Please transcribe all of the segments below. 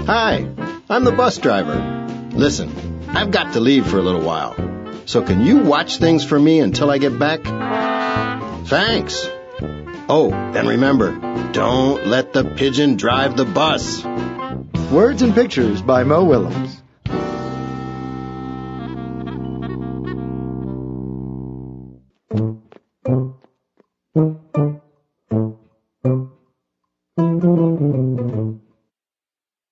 Hi, I'm the bus driver. Listen, I've got to leave for a little while. So can you watch things for me until I get back? Thanks. Oh, and remember, don't let the pigeon drive the bus. Words and Pictures by Mo Willems.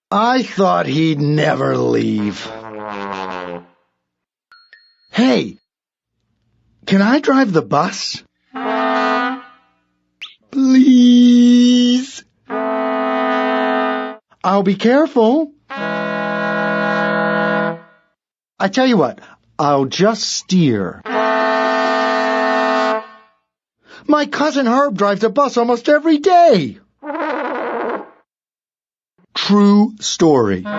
I thought he'd never leave. Hey, can I drive the bus? Please. I'll be careful. I tell you what, I'll just steer. My cousin Herb drives a bus almost every day. True story. Vroom,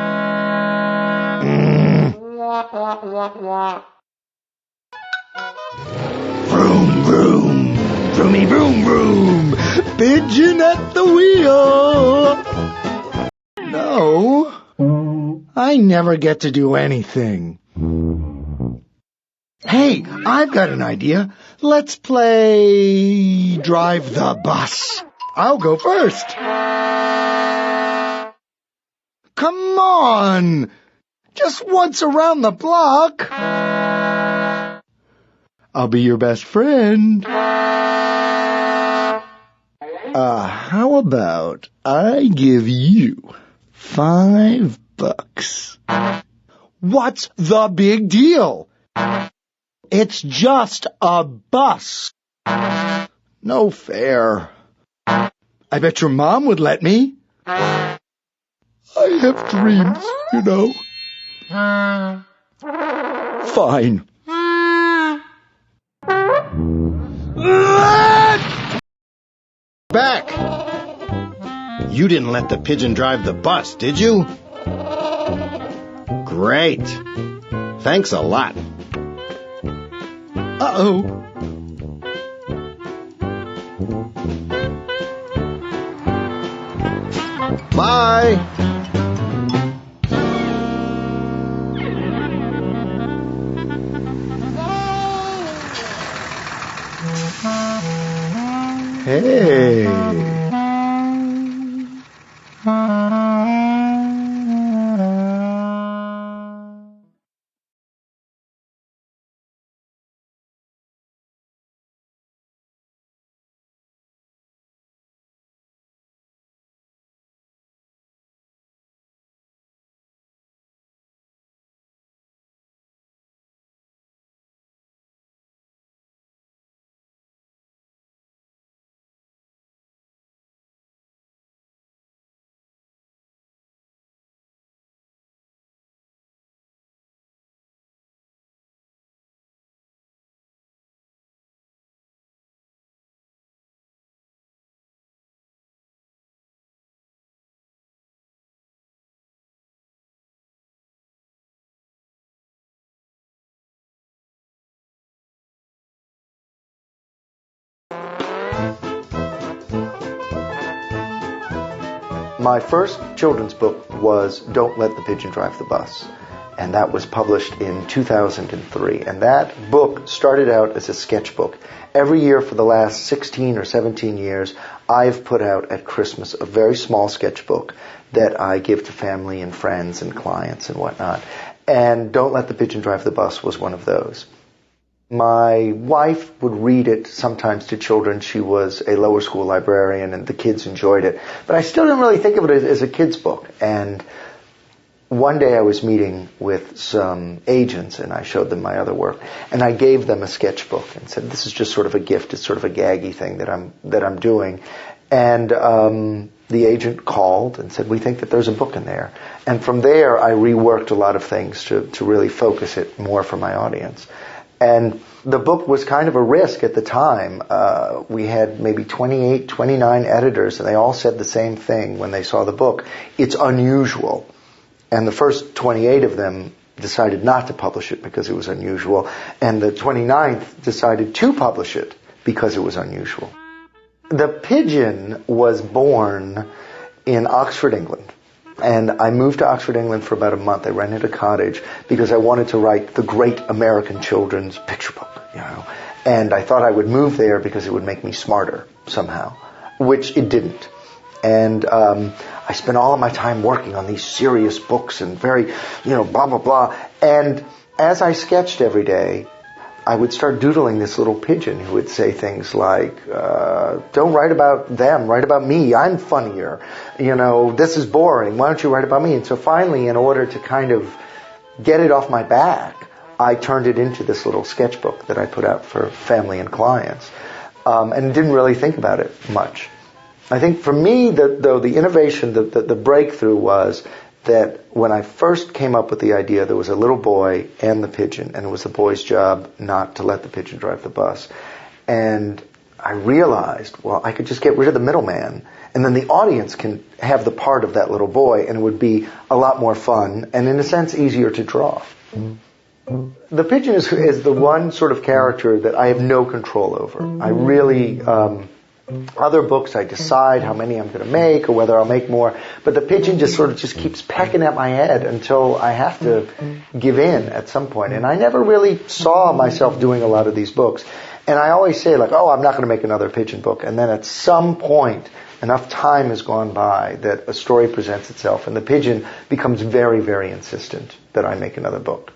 vroom, vroomy, vroom, vroom, pigeon at the wheel. No, I never get to do anything. Hey, I've got an idea. Let's play Drive the Bus. I'll go first. Come on! Just once around the block. I'll be your best friend. How about I give you $5? What's the big deal? It's just a bus. No fair. I bet your mom would let me. I have dreams, you know. Fine. Back! You didn't let the pigeon drive the bus, did you? Great. Thanks a lot. Uh-oh. Bye! Hey. My first children's book was Don't Let the Pigeon Drive the Bus, and that was published in 2003. And that book started out as a sketchbook. Every year for the last 16 or 17 years, I've put out at Christmas a very small sketchbook that I give to family and friends and clients and whatnot. And Don't Let the Pigeon Drive the Bus was one of those. My wife would read it sometimes to children. She was a lower school librarian, and the kids enjoyed it. But I still didn't really think of it as a kid's book. And one day I was meeting with some agents, and I showed them my other work. And I gave them a sketchbook and said, this is just sort of a gift. It's sort of a gaggy thing that I'm doing. And the agent called and said, we think that there's a book in there. And from there, I reworked a lot of things to really focus it more for my audience. And the book was kind of a risk at the time. We had maybe 28, 29 editors, and they all said the same thing when they saw the book. It's unusual. And the first 28 of them decided not to publish it because it was unusual. And the 29th decided to publish it because it was unusual. The pigeon was born in Oxford, England. And I moved to Oxford, England for about a month. I rented a cottage because I wanted to write the great American children's picture book, And I thought I would move there because it would make me smarter somehow, which it didn't. And I spent all of my time working on these serious books and very, blah, blah, blah. And as I sketched every day, I would start doodling this little pigeon who would say things like, don't write about them, write about me, I'm funnier, this is boring, why don't you write about me? And so finally, in order to kind of get it off my back, I turned it into this little sketchbook that I put out for family and clients, and didn't really think about it much. I think for me, the innovation, the breakthrough was that when I first came up with the idea, there was a little boy and the pigeon, and it was the boy's job not to let the pigeon drive the bus. And I realized, well, I could just get rid of the middleman, and then the audience can have the part of that little boy, and it would be a lot more fun, and in a sense, easier to draw. The pigeon is the one sort of character that I have no control over. I really... Other books, I decide how many I'm going to make or whether I'll make more. But the pigeon just keeps pecking at my head until I have to give in at some point. And I never really saw myself doing a lot of these books. And I always say, I'm not going to make another pigeon book. And then at some point, enough time has gone by that a story presents itself and the pigeon becomes very, very insistent that I make another book.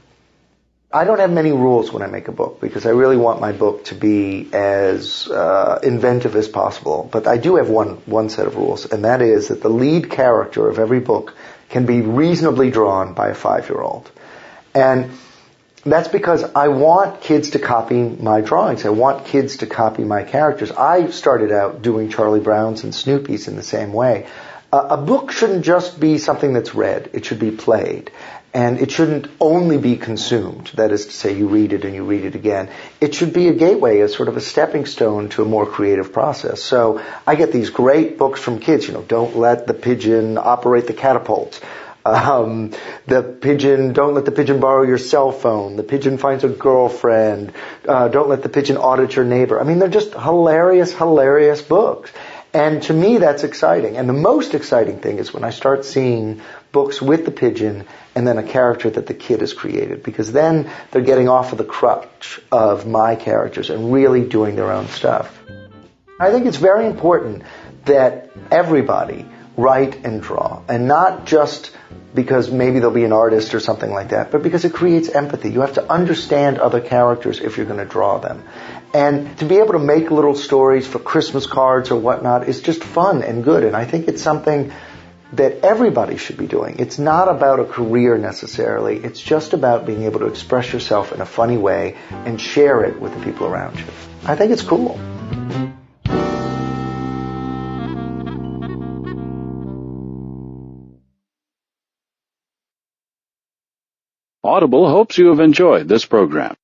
I don't have many rules when I make a book because I really want my book to be as inventive as possible. But I do have one set of rules, and that is that the lead character of every book can be reasonably drawn by a 5-year-old. And that's because I want kids to copy my drawings. I want kids to copy my characters. I started out doing Charlie Browns and Snoopys in the same way. A book shouldn't just be something that's read. It should be played. And it shouldn't only be consumed. That is to say, you read it and you read it again. It should be a gateway, a sort of a stepping stone to a more creative process. So I get these great books from kids, Don't Let the Pigeon Operate the Catapult. Don't let the pigeon borrow your cell phone. The pigeon finds a girlfriend. Don't let the pigeon audit your neighbor. I mean, they're just hilarious, hilarious books. And to me, that's exciting. And the most exciting thing is when I start seeing books with the pigeon and then a character that the kid has created, because then they're getting off of the crutch of my characters and really doing their own stuff. I think it's very important that everybody write and draw, and not just because maybe they'll be an artist or something like that, but because it creates empathy. You have to understand other characters if you're going to draw them. And to be able to make little stories for Christmas cards or whatnot is just fun and good, and I think it's something that everybody should be doing. It's not about a career necessarily. It's just about being able to express yourself in a funny way and share it with the people around you. I think it's cool. Audible hopes you have enjoyed this program.